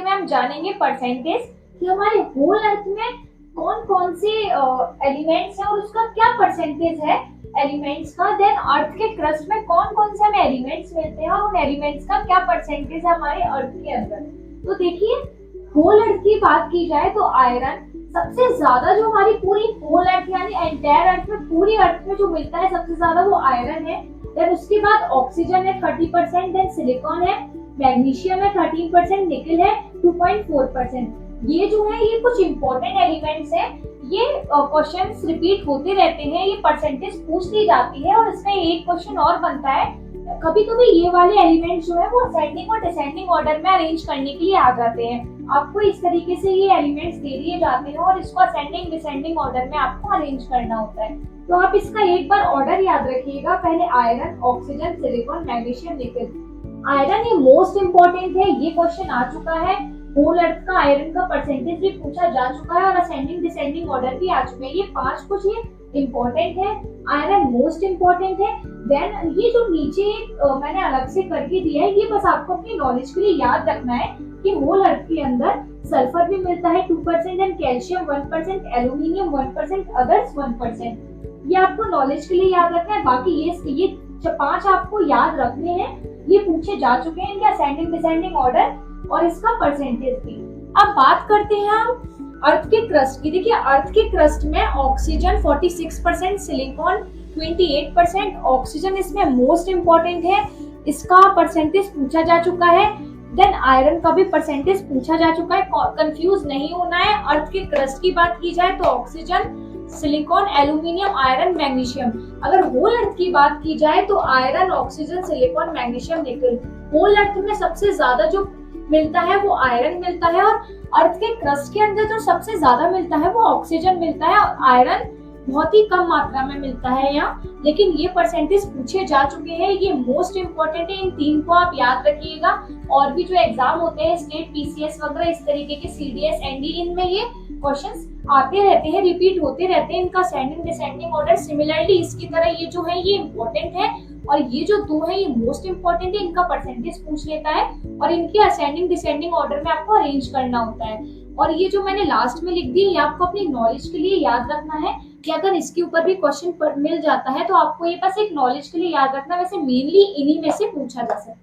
Video में हम जानेंगे परसेंटेज कि हमारे होल अर्थ में कौन कौन से एलिमेंट्स हैं और उसका क्या परसेंटेज है एलिमेंट्स का। देन अर्थ के क्रस्ट में कौन कौन से हमें एलिमेंट्स मिलते हैं और उन एलिमेंट्स का क्या परसेंटेज है हमारे अर्थ के अंदर। तो देखिए, होल अर्थ की बात की जाए तो आयरन सबसे ज्यादा जो हमारी पूरी होल अर्थ यानी एंटायर अर्थ में, पूरी अर्थ में जो मिलता है सबसे ज्यादा वो आयरन है। देन उसके बाद ऑक्सीजन है 30%, देन सिलिकॉन है, मैग्नीशियम है 13%, निकल है 2.4%। ये जो है ये कुछ इंपॉर्टेंट एलिमेंट्स हैं। ये क्वेश्चंस रिपीट होते रहते हैं, ये परसेंटेज पूछ ली जाती है और इसका एक क्वेश्चन और बनता है। कभी कभी ये वाले एलिमेंट्स जो है वो असेंडिंग और डिसेंडिंग ऑर्डर में अरेंज करने के लिए आ जाते हैं। आपको इस तरीके से ये एलिमेंट्स दे दिए जाते हैं और इसको असेंडिंग डिसेंडिंग ऑर्डर में आपको अरेंज करना होता है। तो आप इसका एक बार ऑर्डर याद रखिएगा, पहले आयरन, ऑक्सीजन, सिलिकॉन, मैग्नीशियम, निकल। आयरन ये मोस्ट इंपॉर्टेंट है, ये क्वेश्चन आ चुका है। होल अर्थ का आयरन का परसेंटेज भी पूछा जा चुका है और असेंडिंग डिसेंडिंग ऑर्डर भी आ चुके हैं। ये 5 कुछ ये इम्पोर्टेंट है। आयरन मोस्ट इम्पोर्टेंट है। देन ये जो नीचे मैंने अलग से करके दिया है, ये बस आपको अपनी नॉलेज के लिए याद रखना है कि होल अर्थ के अंदर सल्फर भी मिलता है 2%, एंड कैल्शियम 1%, एल्यूमिनियम 1%, अदर्स 1%। ये आपको नॉलेज के लिए याद रखना है। बाकी ये 5 आपको याद रखने हैं, ये पूछे जा चुके हैं, इनका असेंडिंग डिसेंडिंग ऑर्डर और इसका परसेंटेज भी। अब बात करते हैं हम अर्थ के क्रस्ट की। देखिए, अर्थ के क्रस्ट में ऑक्सीजन 46%, सिलिकॉन 28%। ऑक्सीजन इसमें मोस्ट इंपॉर्टेंट है, इसका परसेंटेज पूछा जा चुका है। देन आयरन का भी परसेंटेज पूछा जा चुका है, कंफ्यूज नहीं होना है। अर्थ के क्रस्ट की बात की जाए तो oxygen, silicon, aluminium, iron, magnesium. अगर होल अर्थ की बात की जाए तो आयरन, ऑक्सीजन, सिलिकॉन, मैग्नीशियम, निकल। होल अर्थ में सबसे ज्यादा जो मिलता है वो आयरन मिलता है और अर्थ के क्रस्ट के अंदर जो सबसे ज्यादा मिलता है वो ऑक्सीजन मिलता है और आयरन बहुत ही कम मात्रा में मिलता है यहाँ। लेकिन ये परसेंटेज पूछे जा चुके हैं, ये मोस्ट इंपॉर्टेंट है। इन 3 को आप याद रखिएगा। और भी जो एग्जाम होते हैं स्टेट पीसीएस वगैरह इस तरीके के, सीडीएस, एनडी, इनमें ये क्वेश्चंस आते रहते हैं, रिपीट होते रहते हैं। इनका असेंडिंग डिसेंडिंग ऑर्डर सिमिलरली इसकी तरह ये जो है ये इंपॉर्टेंट है और ये जो 2 है ये मोस्ट इंपॉर्टेंट है। इनका परसेंटेज पूछ लेता है और इनके असेंडिंग डिसेंडिंग ऑर्डर में आपको अरेंज करना होता है। और ये जो मैंने लास्ट में लिख दी ये आपको अपनी नॉलेज के लिए याद रखना है कि अगर इसके ऊपर भी क्वेश्चन मिल जाता है तो आपको ये बस एक नॉलेज के लिए याद रखना। वैसे मेनली इन्हीं में से पूछा जा सकता है।